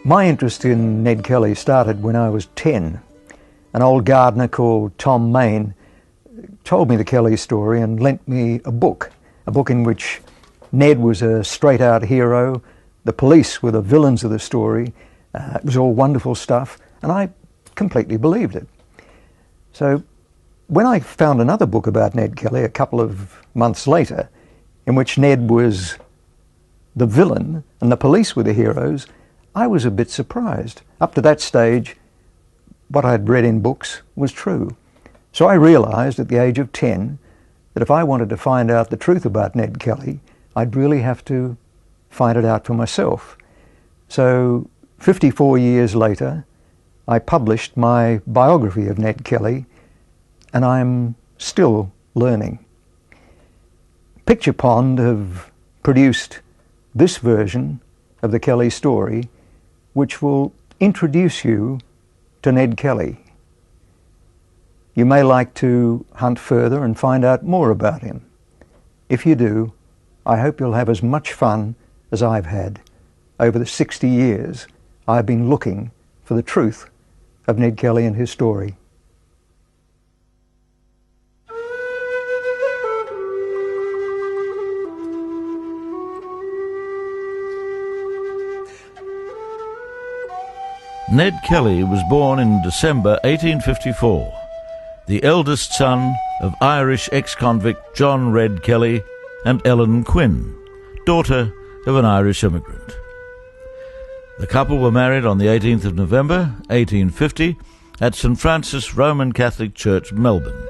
My interest in Ned Kelly started when I was 10. An old gardener called Tom Main told me the Kelly story and lent me a book in which Ned was a straight-out hero, the police were the villains of the story, it was all wonderful stuff, and I completely believed it. So when I found another book about Ned Kelly a couple of months later, in which Ned was the villain and the police were the heroes, I was a bit surprised. Up to that stage, what I'd read in books was true. So I realized at the age of 10 that if I wanted to find out the truth about Ned Kelly, I'd really have to find it out for myself. So 54 years later, I published my biography of Ned Kelly, and I'm still learning. Picture Pond have produced this version of the Kelly story, which will introduce you to Ned Kelly. You may like to hunt further and find out more about him. If you do, I hope you'll have as much fun as I've had over the 60 years I've been looking for the truth of Ned Kelly and his story. Ned Kelly was born in December 1854, the eldest son of Irish ex-convict John Red Kelly and Ellen Quinn, daughter of an Irish immigrant. The couple were married on the 18th of November 1850 at St Francis Roman Catholic Church, Melbourne.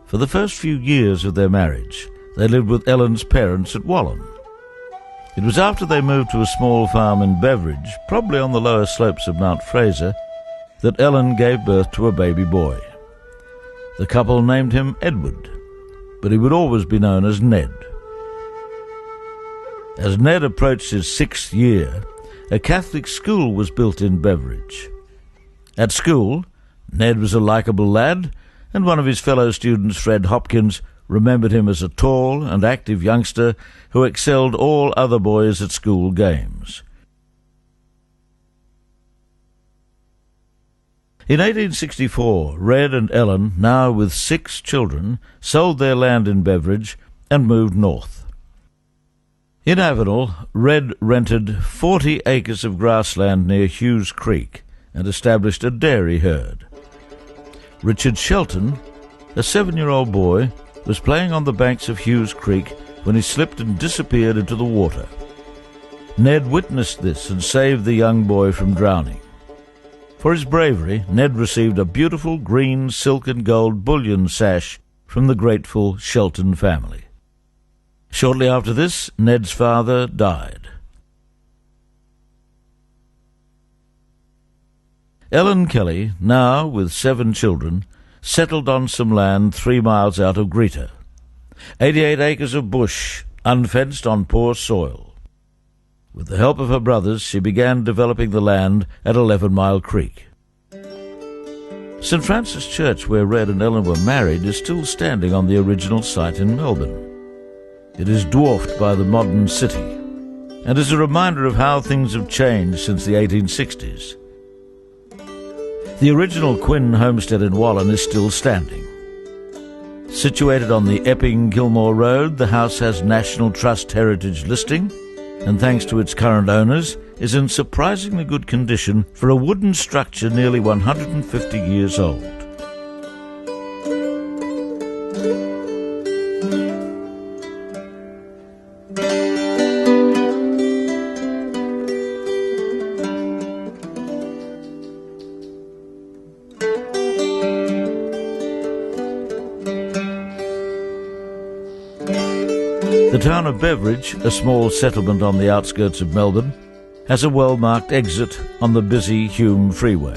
For the first few years of their marriage, they lived with Ellen's parents at Wallen. It was after they moved to a small farm in Beveridge, probably on the lower slopes of Mount Fraser, that Ellen gave birth to a baby boy. The couple named him Edward, but he would always be known as Ned. As Ned approached his 6th year, a Catholic school was built in Beveridge. At school, Ned was a likeable lad, and one of his fellow students, Fred Hopkins, remembered him as a tall and active youngster who excelled all other boys at school games. In 1864, Red and Ellen, now with 6 children, sold their land in Beveridge and moved north. In Avenel, Red rented 40 acres of grassland near Hughes Creek and established a dairy herd. Richard Shelton, a 7-year-old boy, was playing on the banks of Hughes Creek when he slipped and disappeared into the water. Ned witnessed this and saved the young boy from drowning. For his bravery, Ned received a beautiful green silk and gold bullion sash from the grateful Shelton family. Shortly after this, Ned's father died. Ellen Kelly, now with 7 children, settled on some land 3 miles out of Greta. 88 acres of bush, unfenced on poor soil. With the help of her brothers, she began developing the land at 11 Mile Creek. St Francis Church, where Red and Ellen were married, is still standing on the original site in Melbourne. It is dwarfed by the modern city, and is a reminder of how things have changed since the 1860s. The original Quinn homestead in Wallen is still standing. Situated on the Epping-Kilmore Road, the house has National Trust Heritage listing, and thanks to its current owners, is in surprisingly good condition for a wooden structure nearly 150 years old. The town of Beveridge, a small settlement on the outskirts of Melbourne, has a well-marked exit on the busy Hume Freeway.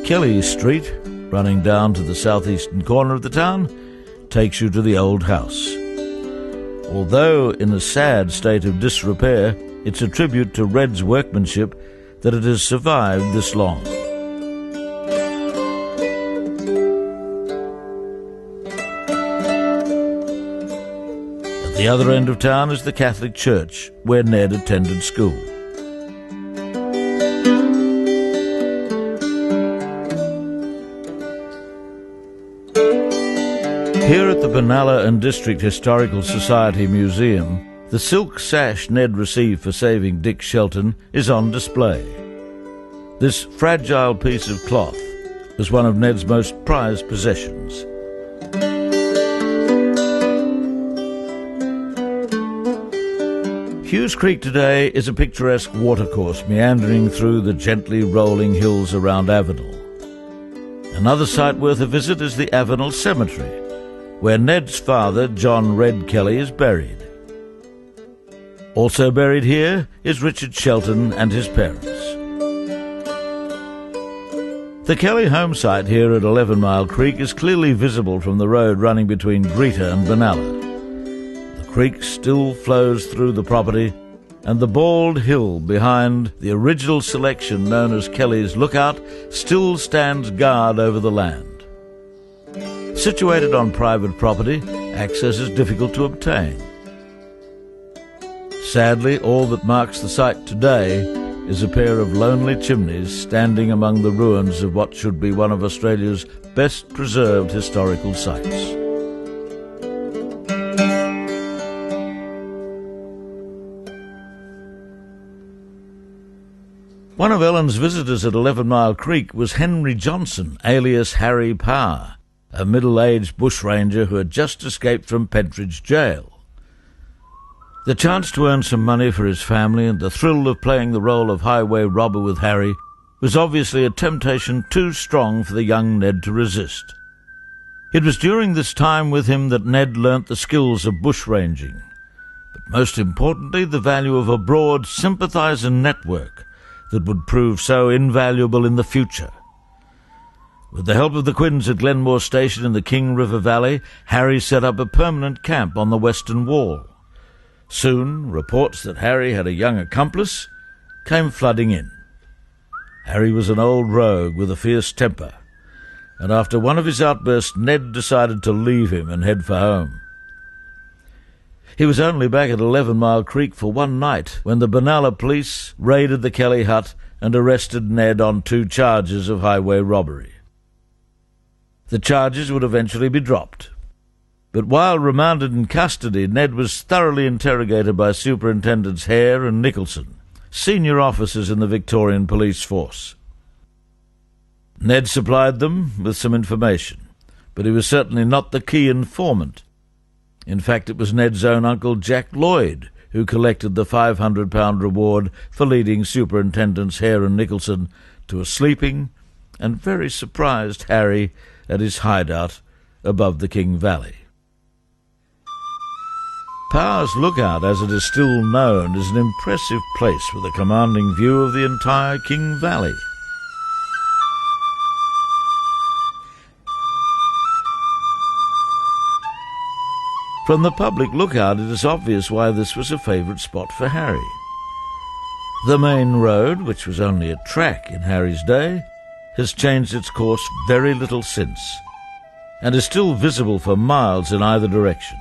Kelly Street, running down to the southeastern corner of the town, takes you to the old house. Although in a sad state of disrepair, it's a tribute to Red's workmanship that it has survived this long. At the other end of town is the Catholic church, where Ned attended school. Benalla and District Historical Society Museum, the silk sash Ned received for saving Dick Shelton is on display. This fragile piece of cloth was one of Ned's most prized possessions. Hughes Creek today is a picturesque watercourse meandering through the gently rolling hills around Avenel. Another site worth a visit is the Avenel Cemetery, where Ned's father, John Red Kelly, is buried. Also buried here is Richard Shelton and his parents. The Kelly home site here at 11 Mile Creek is clearly visible from the road running between Greta and Benalla. The creek still flows through the property, and the bald hill behind the original selection known as Kelly's Lookout still stands guard over the land. Situated on private property, access is difficult to obtain. Sadly, all that marks the site today is a pair of lonely chimneys standing among the ruins of what should be one of Australia's best preserved historical sites. One of Ellen's visitors at 11 Mile Creek was Henry Johnson, alias Harry Parr, a middle-aged bushranger who had just escaped from Pentridge Jail. The chance to earn some money for his family and the thrill of playing the role of highway robber with Harry was obviously a temptation too strong for the young Ned to resist. It was during this time with him that Ned learnt the skills of bushranging, but most importantly the value of a broad sympathiser network that would prove so invaluable in the future. With the help of the Quins at Glenmore Station in the King River Valley, Harry set up a permanent camp on the western wall. Soon, reports that Harry had a young accomplice came flooding in. Harry was an old rogue with a fierce temper, and after one of his outbursts, Ned decided to leave him and head for home. He was only back at 11 Mile Creek for one night when the Benalla police raided the Kelly hut and arrested Ned on 2 charges of highway robbery. The charges would eventually be dropped. But while remanded in custody, Ned was thoroughly interrogated by Superintendents Hare and Nicholson, senior officers in the Victorian police force. Ned supplied them with some information, but he was certainly not the key informant. In fact, it was Ned's own uncle Jack Lloyd who collected the £500 reward for leading Superintendents Hare and Nicholson to a sleeping and very surprised Harry at his hideout above the King Valley. Parr's Lookout, as it is still known, is an impressive place with a commanding view of the entire King Valley. From the public lookout, it is obvious why this was a favourite spot for Harry. The main road, which was only a track in Harry's day, has changed its course very little since, and is still visible for miles in either direction.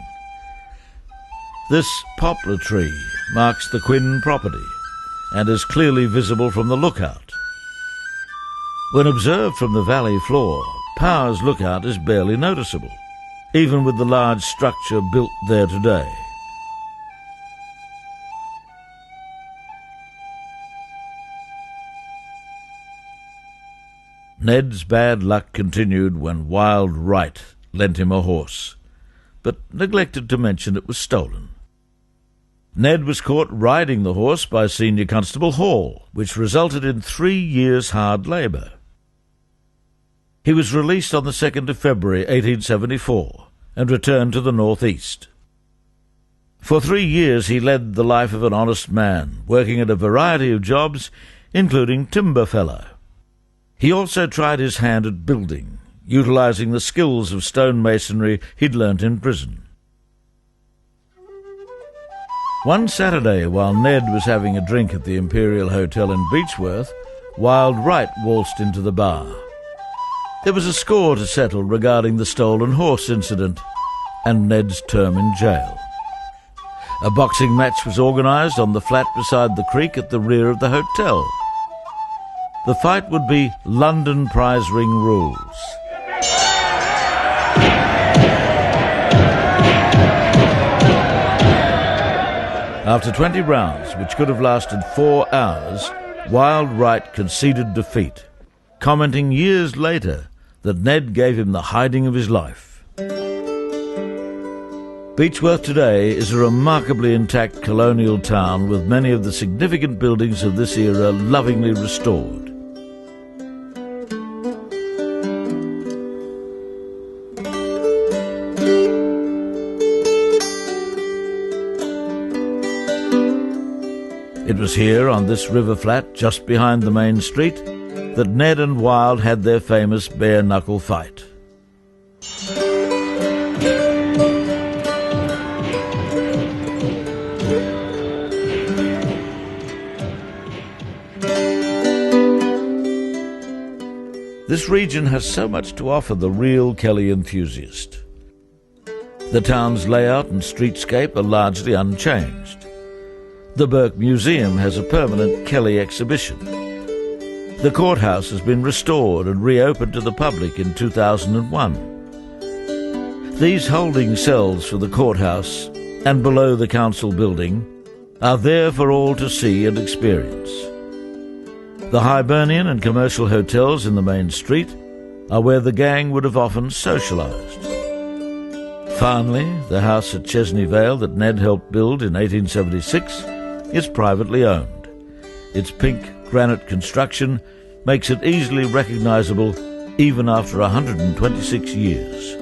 This poplar tree marks the Quinn property and is clearly visible from the lookout. When observed from the valley floor, Parr's Lookout is barely noticeable, even with the large structure built there today. Ned's bad luck continued when Wild Wright lent him a horse, but neglected to mention it was stolen. Ned was caught riding the horse by Senior Constable Hall, which resulted in 3 years' hard labour. He was released on the 2nd of February 1874 and returned to the northeast. For 3 years he led the life of an honest man, working at a variety of jobs, including timber feller. He also tried his hand at building, utilising the skills of stonemasonry he'd learnt in prison. One Saturday, while Ned was having a drink at the Imperial Hotel in Beechworth, Wild Wright waltzed into the bar. There was a score to settle regarding the stolen horse incident and Ned's term in jail. A boxing match was organised on the flat beside the creek at the rear of the hotel. The fight would be London prize ring rules. After 20 rounds, which could have lasted 4 hours, Wild Wright conceded defeat, commenting years later that Ned gave him the hiding of his life. Beechworth today is a remarkably intact colonial town with many of the significant buildings of this era lovingly restored. It was here, on this river flat just behind the main street, that Ned and Wild had their famous bare-knuckle fight. This region has so much to offer the real Kelly enthusiast. The town's layout and streetscape are largely unchanged. The Burke Museum has a permanent Kelly exhibition. The courthouse has been restored and reopened to the public in 2001. These holding cells for the courthouse and below the council building are there for all to see and experience. The Hibernian and commercial hotels in the main street are where the gang would have often socialised. Finally, the house at Chesney Vale that Ned helped build in 1876 is privately owned. Its pink granite construction makes it easily recognisable even after 126 years.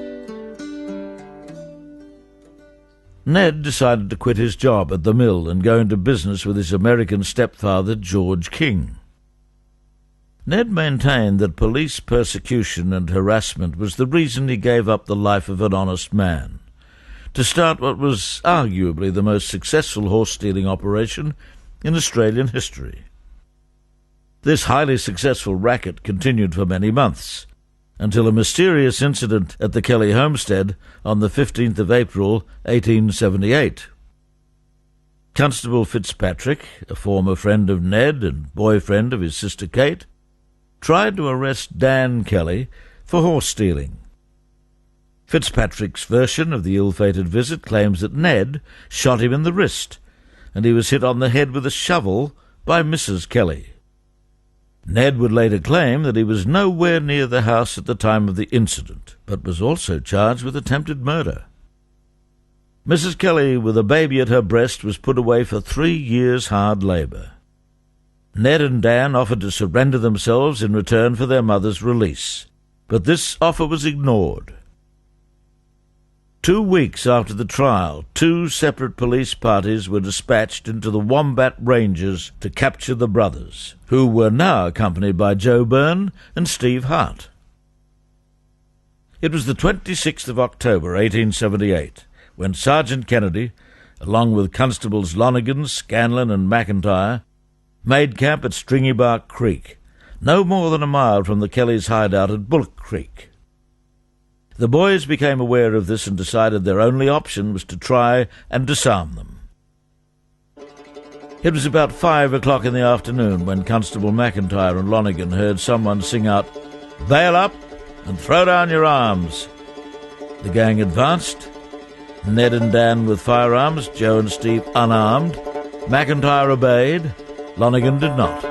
Ned decided to quit his job at the mill and go into business with his American stepfather, George King. Ned maintained that police persecution and harassment was the reason he gave up the life of an honest man, to start what was arguably the most successful horse-stealing operation in Australian history. This highly successful racket continued for many months, until a mysterious incident at the Kelly homestead on the 15th of April, 1878. Constable Fitzpatrick, a former friend of Ned and boyfriend of his sister Kate, tried to arrest Dan Kelly for horse-stealing. Fitzpatrick's version of the ill-fated visit claims that Ned shot him in the wrist, and he was hit on the head with a shovel by Mrs. Kelly. Ned would later claim that he was nowhere near the house at the time of the incident, but was also charged with attempted murder. Mrs. Kelly, with a baby at her breast, was put away for 3 years' hard labour. Ned and Dan offered to surrender themselves in return for their mother's release, but this offer was ignored. 2 weeks after the trial, 2 separate police parties were dispatched into the Wombat Ranges to capture the brothers, who were now accompanied by Joe Byrne and Steve Hart. It was the 26th of October, 1878, when Sergeant Kennedy, along with Constables Lonigan, Scanlon and McIntyre, made camp at Stringybark Creek, no more than a mile from the Kellys' hideout at Bullock Creek. The boys became aware of this and decided their only option was to try and disarm them. It was about 5 o'clock in the afternoon when Constable McIntyre and Lonigan heard someone sing out, "Bail up and throw down your arms." The gang advanced, Ned and Dan with firearms, Joe and Steve unarmed. McIntyre obeyed, Lonigan did not.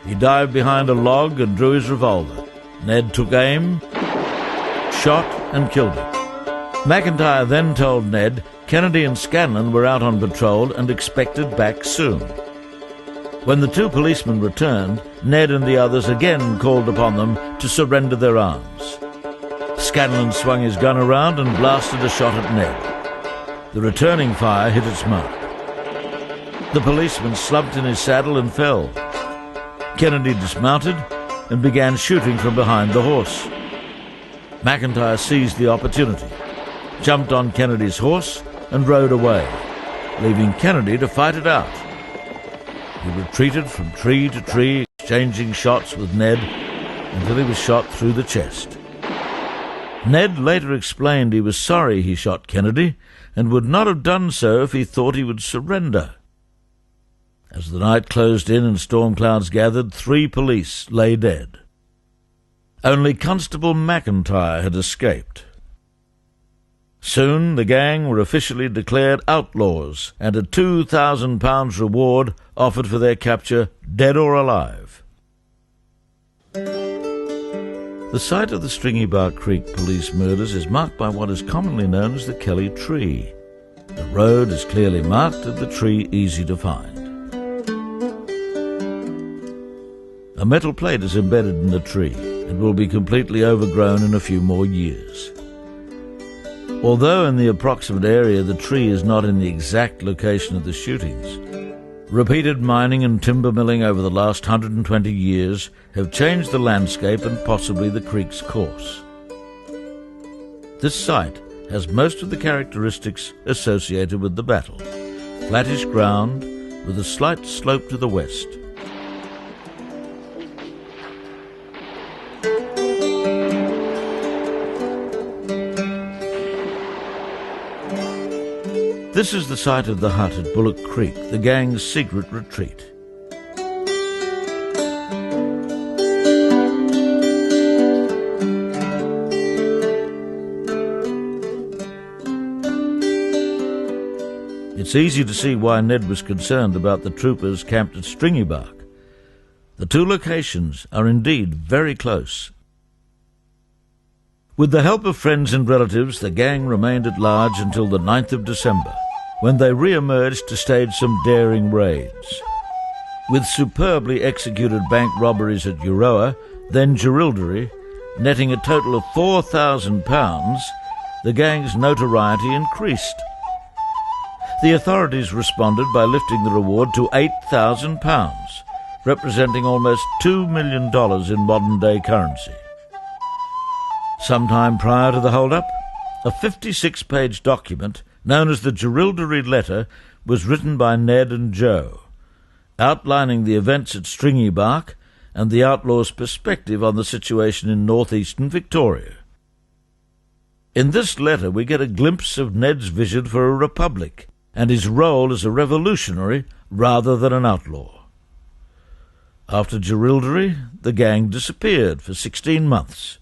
He dived behind a log and drew his revolver. Ned took aim, shot and killed him. McIntyre then told Ned Kennedy and Scanlon were out on patrol and expected back soon. When the 2 policemen returned, Ned and the others again called upon them to surrender their arms. Scanlon swung his gun around and blasted a shot at Ned. The returning fire hit its mark. The policeman slumped in his saddle and fell. Kennedy dismounted and began shooting from behind the horse. McIntyre seized the opportunity, jumped on Kennedy's horse and rode away, leaving Kennedy to fight it out. He retreated from tree to tree, exchanging shots with Ned until he was shot through the chest. Ned later explained he was sorry he shot Kennedy and would not have done so if he thought he would surrender. As the night closed in and storm clouds gathered, 3 police lay dead. Only Constable McIntyre had escaped. Soon the gang were officially declared outlaws, and a £2,000 reward offered for their capture, dead or alive. The site of the Stringybark Creek police murders is marked by what is commonly known as the Kelly tree. The road is clearly marked and the tree easy to find. A metal plate is embedded in the tree and will be completely overgrown in a few more years. Although in the approximate area the tree is not in the exact location of the shootings, repeated mining and timber milling over the last 120 years have changed the landscape and possibly the creek's course. This site has most of the characteristics associated with the battle: flattish ground with a slight slope to the west. This is the site of the hut at Bullock Creek, the gang's secret retreat. It's easy to see why Ned was concerned about the troopers camped at Stringybark. The two locations are indeed very close. With the help of friends and relatives, the gang remained at large until the 9th of December, when they re-emerged to stage some daring raids. With superbly executed bank robberies at Euroa, then Jerilderie, netting a total of £4,000, the gang's notoriety increased. The authorities responded by lifting the reward to £8,000, representing almost $2 million in modern-day currency. Sometime prior to the hold-up, a 56-page document known as the Jerilderie Letter was written by Ned and Joe, outlining the events at Stringybark and the outlaws' perspective on the situation in northeastern Victoria. In this letter we get a glimpse of Ned's vision for a republic and his role as a revolutionary rather than an outlaw. After Jerilderie, the gang disappeared for 16 months.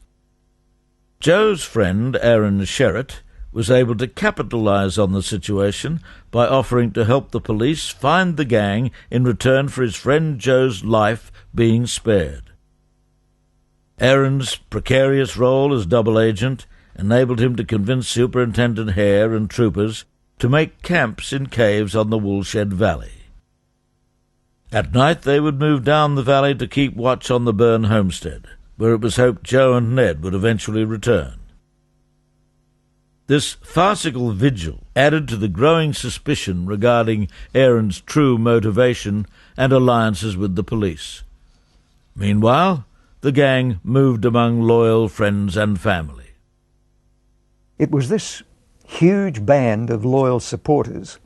Joe's friend, Aaron Sherritt, was able to capitalise on the situation by offering to help the police find the gang in return for his friend Joe's life being spared. Aaron's precarious role as double agent enabled him to convince Superintendent Hare and troopers to make camps in caves on the Woolshed Valley. At night they would move down the valley to keep watch on the Byrne homestead, where it was hoped Joe and Ned would eventually return. This farcical vigil added to the growing suspicion regarding Aaron's true motivation and alliances with the police. Meanwhile, the gang moved among loyal friends and family. It was this huge band of loyal supporters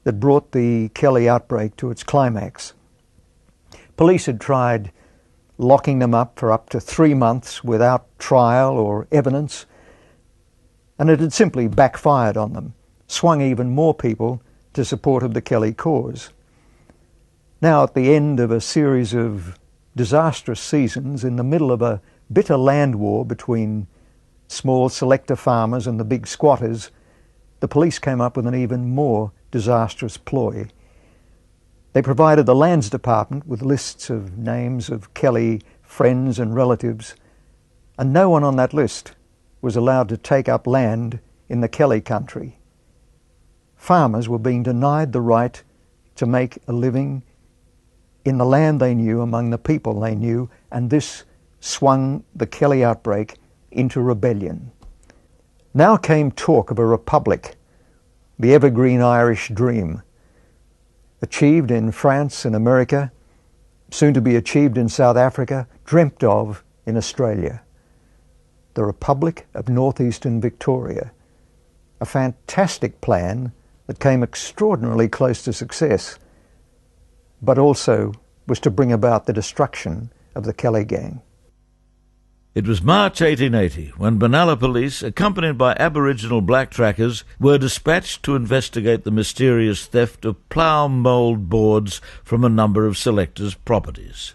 that brought the Kelly outbreak to its climax. Police had tried locking them up for up to 3 months without trial or evidence, and it had simply backfired on them, swung even more people to support of the Kelly cause. Now, at the end of a series of disastrous seasons, in the middle of a bitter land war between small selector farmers and the big squatters, the police came up with an even more disastrous ploy. They provided the Lands Department with lists of names of Kelly friends and relatives, and no one on that list was allowed to take up land in the Kelly country. Farmers were being denied the right to make a living in the land they knew, among the people they knew, and this swung the Kelly outbreak into rebellion. Now came talk of a republic, the evergreen Irish dream, achieved in France and America, soon to be achieved in South Africa, dreamt of in Australia. The Republic of Northeastern Victoria, a fantastic plan that came extraordinarily close to success, but also was to bring about the destruction of the Kelly gang. It was March 1880 when Benalla police, accompanied by Aboriginal black trackers, were dispatched to investigate the mysterious theft of plough mould boards from a number of selectors' properties.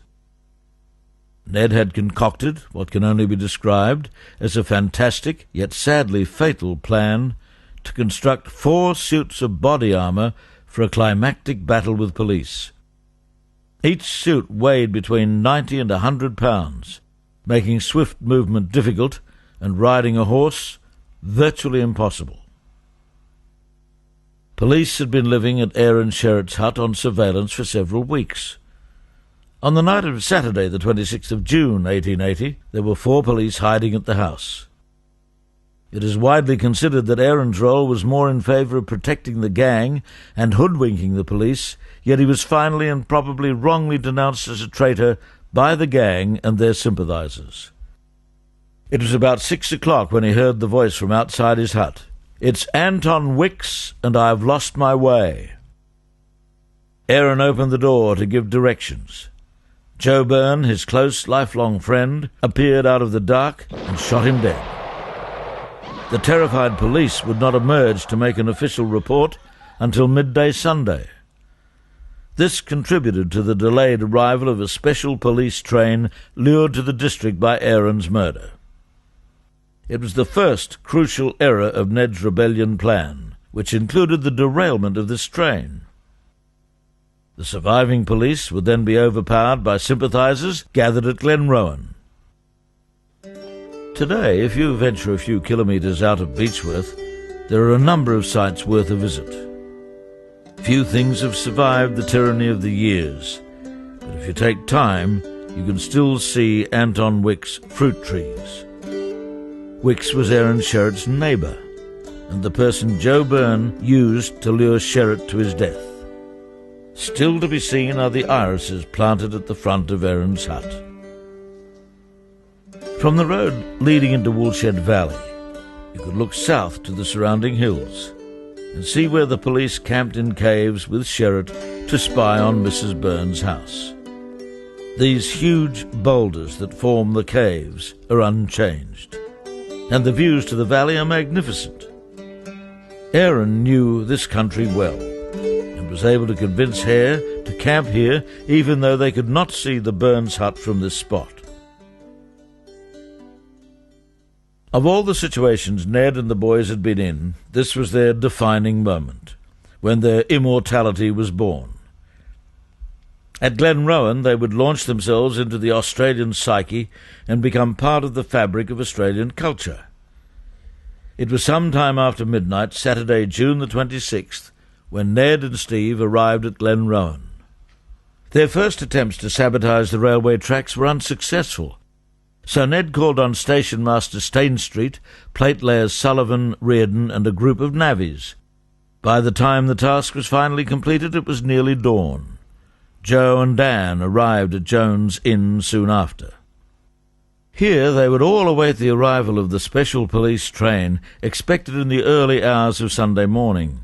Ned had concocted what can only be described as a fantastic yet sadly fatal plan to construct 4 suits of body armour for a climactic battle with police. Each suit weighed between 90 and 100 pounds, making swift movement difficult and riding a horse virtually impossible. Police had been living at Aaron Sherritt's hut on surveillance for several weeks. On the night of Saturday, the 26th of June, 1880, there were 4 police hiding at the house. It is widely considered that Aaron's role was more in favour of protecting the gang and hoodwinking the police, yet he was finally and probably wrongly denounced as a traitor by the gang and their sympathisers. It was about 6 o'clock when he heard the voice from outside his hut. "It's Anton Wicks, and I've lost my way." Aaron opened the door to give directions. Joe Byrne, his close, lifelong friend, appeared out of the dark and shot him dead. The terrified police would not emerge to make an official report until midday Sunday. This contributed to the delayed arrival of a special police train lured to the district by Aaron's murder. It was the first crucial error of Ned's rebellion plan, which included the derailment of this train. The surviving police would then be overpowered by sympathisers gathered at Glenrowan. Today, if you venture a few kilometres out of Beechworth, there are a number of sites worth a visit. Few things have survived the tyranny of the years, but if you take time, you can still see Anton Wicks' fruit trees. Wicks was Aaron Sherritt's neighbour, and the person Joe Byrne used to lure Sherritt to his death. Still to be seen are the irises planted at the front of Aaron's hut. From the road leading into Woolshed Valley, you could look south to the surrounding hills and see where the police camped in caves with Sherritt to spy on Mrs. Byrne's house. These huge boulders that form the caves are unchanged, and the views to the valley are magnificent. Aaron knew this country well, and was able to convince Hare to camp here even though they could not see the Byrnes hut from this spot. Of all the situations Ned and the boys had been in, this was their defining moment, when their immortality was born. At Glenrowan they would launch themselves into the Australian psyche and become part of the fabric of Australian culture. It was some time after midnight, Saturday, June the 26th, when Ned and Steve arrived at Glenrowan. Their first attempts to sabotage the railway tracks were unsuccessful, so Ned called on Station Master Stainstreet, platelayers Sullivan, Reardon, and a group of navvies. By the time the task was finally completed, it was nearly dawn. Joe and Dan arrived at Jones Inn soon after. Here they would all await the arrival of the special police train, expected in the early hours of Sunday morning.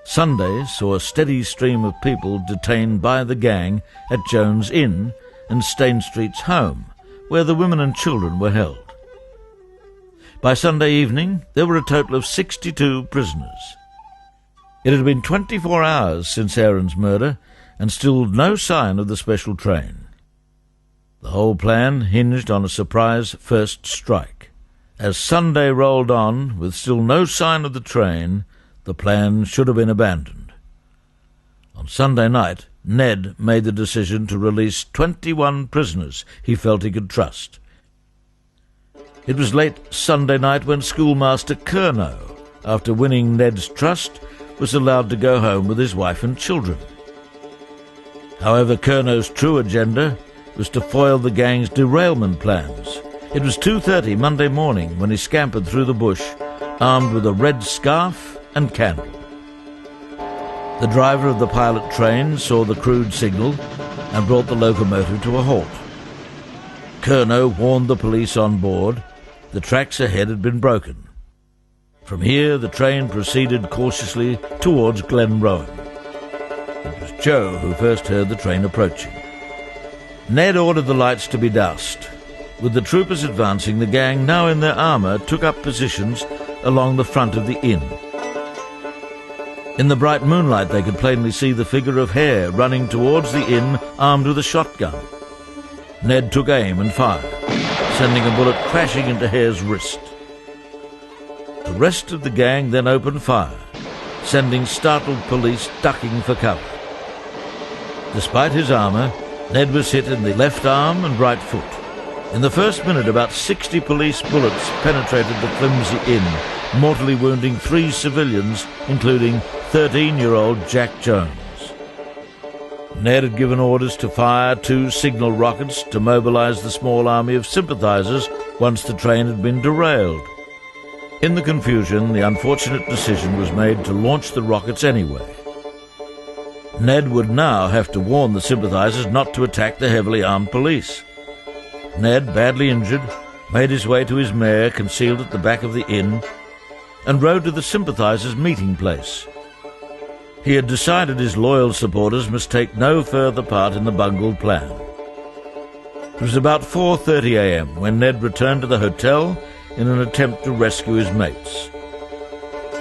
Sunday saw a steady stream of people detained by the gang at Jones Inn and Stainstreet's home, where the women and children were held. By Sunday evening, there were a total of 62 prisoners. It had been 24 hours since Aaron's murder, and still no sign of the special train. The whole plan hinged on a surprise first strike. As Sunday rolled on, with still no sign of the train, the plan should have been abandoned. On Sunday night, Ned made the decision to release 21 prisoners he felt he could trust. It was late Sunday night when schoolmaster Curnow, after winning Ned's trust, was allowed to go home with his wife and children. However, Curnow's true agenda was to foil the gang's derailment plans. It was 2:30 Monday morning when he scampered through the bush, armed with a red scarf and candle. The driver of the pilot train saw the crude signal and brought the locomotive to a halt. Curnow warned the police on board the tracks ahead had been broken. From here, the train proceeded cautiously towards Glenrowan. It was Joe who first heard the train approaching. Ned ordered the lights to be doused. With the troopers advancing, the gang, now in their armour, took up positions along the front of the inn. In the bright moonlight they could plainly see the figure of Hare running towards the inn armed with a shotgun. Ned took aim and fired, sending a bullet crashing into Hare's wrist. To The rest of the gang then opened fire, sending startled police ducking for cover. Despite his armour, Ned was hit in the left arm and right foot. In the first minute, about 60 police bullets penetrated the flimsy inn, mortally wounding 3 civilians, including 13-year-old Jack Jones. Ned had given orders to fire 2 signal rockets to mobilise the small army of sympathisers once the train had been derailed. In the confusion, the unfortunate decision was made to launch the rockets anyway. Ned would now have to warn the sympathisers not to attack the heavily armed police. Ned, badly injured, made his way to his mare concealed at the back of the inn and rode to the sympathisers' meeting place. He had decided his loyal supporters must take no further part in the bungled plan. It was about 4:30 a.m. when Ned returned to the hotel in an attempt to rescue his mates.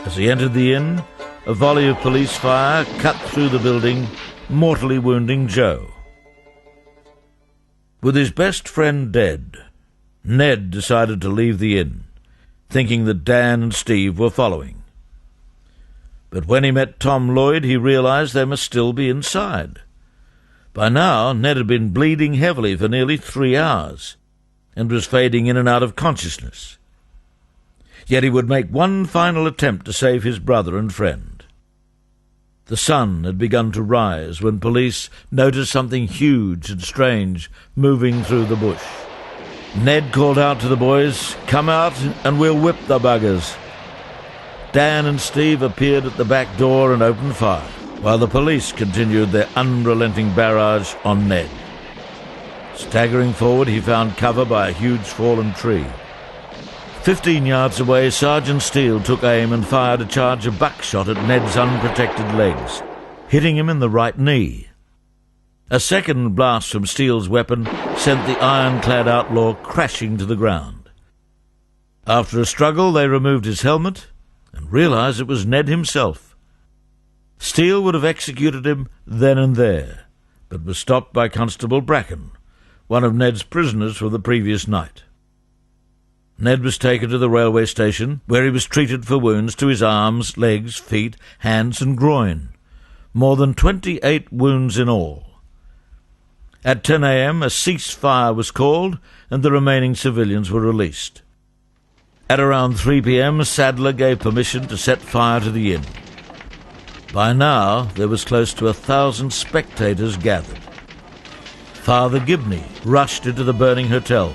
As he entered the inn, a volley of police fire cut through the building, mortally wounding Joe. With his best friend dead, Ned decided to leave the inn, thinking that Dan and Steve were following. But when he met Tom Lloyd, he realised they must still be inside. By now, Ned had been bleeding heavily for nearly 3 hours and was fading in and out of consciousness. Yet he would make one final attempt to save his brother and friend. The sun had begun to rise when police noticed something huge and strange moving through the bush. Ned called out to the boys, "Come out and we'll whip the buggers." Dan and Steve appeared at the back door and opened fire, while the police continued their unrelenting barrage on Ned. Staggering forward, he found cover by a huge fallen tree. 15 yards away, Sergeant Steele took aim and fired a charge of buckshot at Ned's unprotected legs, hitting him in the right knee. A second blast from Steele's weapon sent the ironclad outlaw crashing to the ground. After a struggle, they removed his helmet and realized it was Ned himself. Steele would have executed him then and there, but was stopped by Constable Bracken, one of Ned's prisoners from the previous night. Ned was taken to the railway station, where he was treated for wounds to his arms, legs, feet, hands and groin. More than 28 wounds in all. At 10 a.m. a ceasefire was called and the remaining civilians were released. At around 3 p.m. Sadler gave permission to set fire to the inn. By now there was close to 1,000 spectators gathered. Father Gibney rushed into the burning hotel,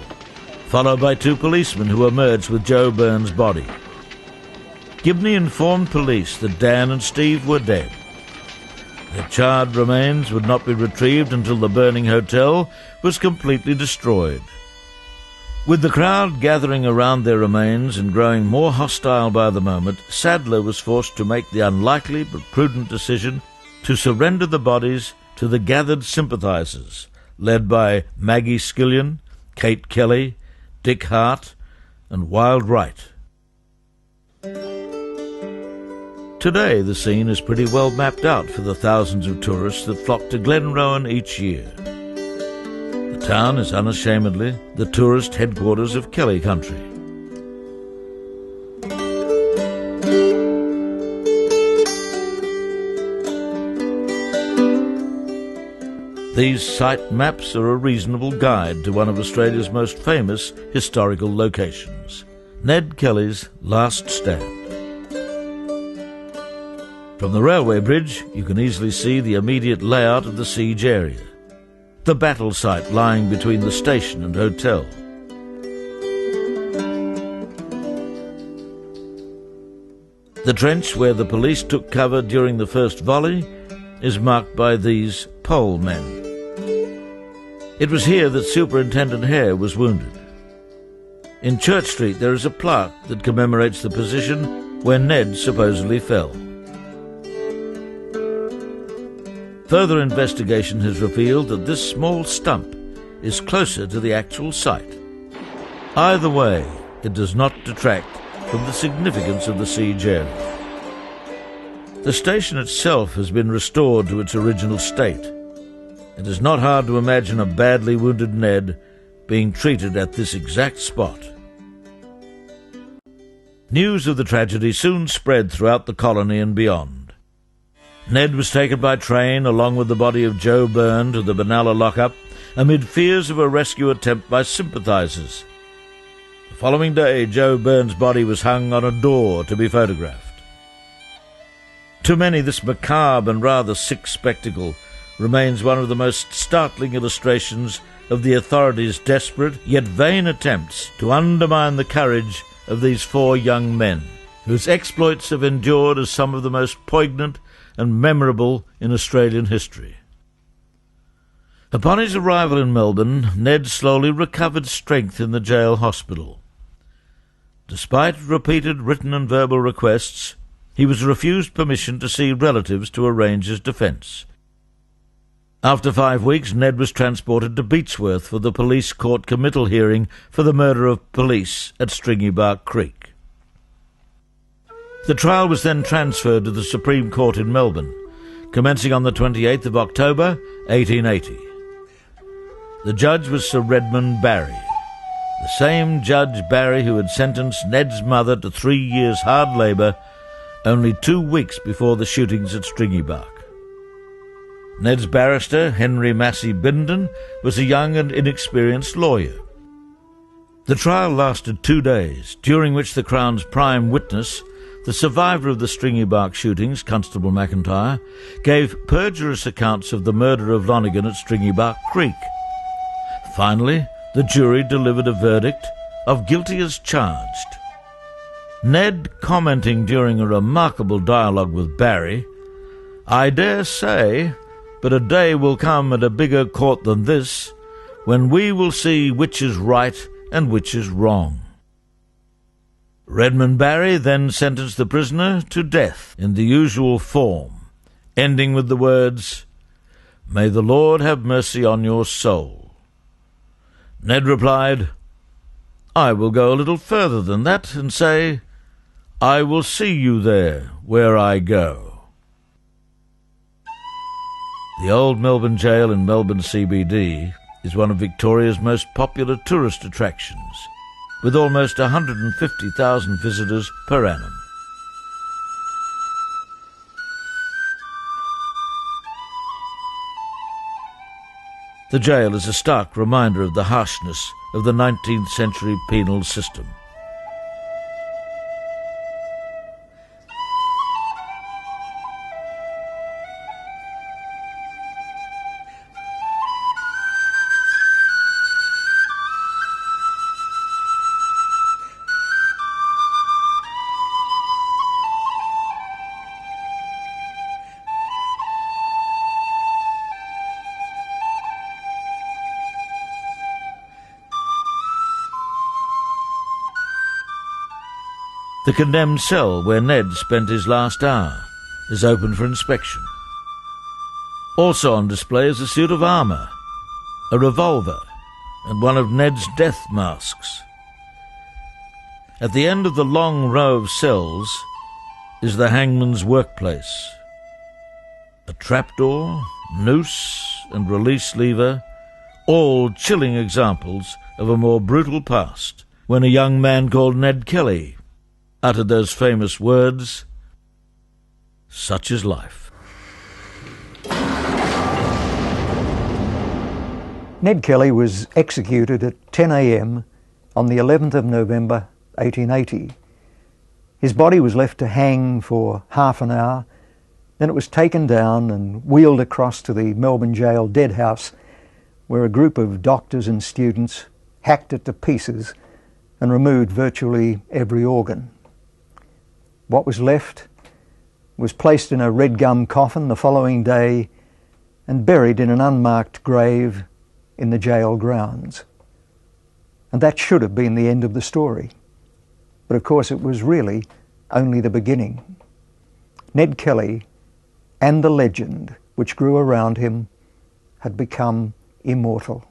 followed by 2 policemen who emerged with Joe Burns' body. Gibney informed police that Dan and Steve were dead. Their charred remains would not be retrieved until the burning hotel was completely destroyed. With the crowd gathering around their remains and growing more hostile by the moment, Sadler was forced to make the unlikely but prudent decision to surrender the bodies to the gathered sympathisers, led by Maggie Skillion, Kate Kelly, Dick Hart and Wild Wright. Today the scene is pretty well mapped out for the thousands of tourists that flock to Glenrowan each year. The town is unashamedly the tourist headquarters of Kelly country. These site maps are a reasonable guide to one of Australia's most famous historical locations, Ned Kelly's Last Stand. From the railway bridge, you can easily see the immediate layout of the siege area, the battle site lying between the station and hotel. The trench where the police took cover during the first volley is marked by these pole men. It was here that Superintendent Hare was wounded. In Church Street there is a plaque that commemorates the position where Ned supposedly fell. Further investigation has revealed that this small stump is closer to the actual site. Either way, it does not detract from the significance of the siege area. The station itself has been restored to its original state. It is not hard to imagine a badly wounded Ned being treated at this exact spot. News of the tragedy soon spread throughout the colony and beyond. Ned was taken by train along with the body of Joe Byrne to the Benalla lockup amid fears of a rescue attempt by sympathisers. The following day, Joe Byrne's body was hung on a door to be photographed. To many, this macabre and rather sick spectacle remains one of the most startling illustrations of the authorities' desperate yet vain attempts to undermine the courage of these four young men, whose exploits have endured as some of the most poignant and memorable in Australian history. Upon his arrival in Melbourne, Ned slowly recovered strength in the jail hospital. Despite repeated written and verbal requests, he was refused permission to see relatives to arrange his defence. After 5 weeks, Ned was transported to Beechworth for the police court committal hearing for the murder of police at Stringybark Creek. The trial was then transferred to the Supreme Court in Melbourne, commencing on the 28th of October, 1880. The judge was Sir Redmond Barry, the same Judge Barry who had sentenced Ned's mother to 3 years' hard labour only 2 weeks before the shootings at Stringybark. Ned's barrister, Henry Massey Bindon, was a young and inexperienced lawyer. The trial lasted 2 days, during which the Crown's prime witness, the survivor of the Stringybark shootings, Constable McIntyre, gave perjurious accounts of the murder of Lonergan at Stringybark Creek. Finally, the jury delivered a verdict of guilty as charged. Ned, commenting during a remarkable dialogue with Barry, "I dare say, but a day will come at a bigger court than this, when we will see which is right and which is wrong." Redmond Barry then sentenced the prisoner to death in the usual form, ending with the words, "May the Lord have mercy on your soul." Ned replied, "I will go a little further than that and say, I will see you there where I go." The old Melbourne Jail in Melbourne CBD is one of Victoria's most popular tourist attractions, with almost 150,000 visitors per annum. The jail is a stark reminder of the harshness of the 19th century penal system. The condemned cell where Ned spent his last hour is open for inspection. Also on display is a suit of armour, a revolver, and one of Ned's death masks. At the end of the long row of cells is the hangman's workplace. A trapdoor, noose, and release lever, all chilling examples of a more brutal past, when a young man called Ned Kelly uttered those famous words, "Such is life." Ned Kelly was executed at 10 a.m. on the 11th of November 1880. His body was left to hang for half an hour, then it was taken down and wheeled across to the Melbourne Jail dead house, where a group of doctors and students hacked it to pieces and removed virtually every organ. What was left was placed in a red gum coffin the following day and buried in an unmarked grave in the jail grounds. And that should have been the end of the story. But of course it was really only the beginning. Ned Kelly and the legend which grew around him had become immortal.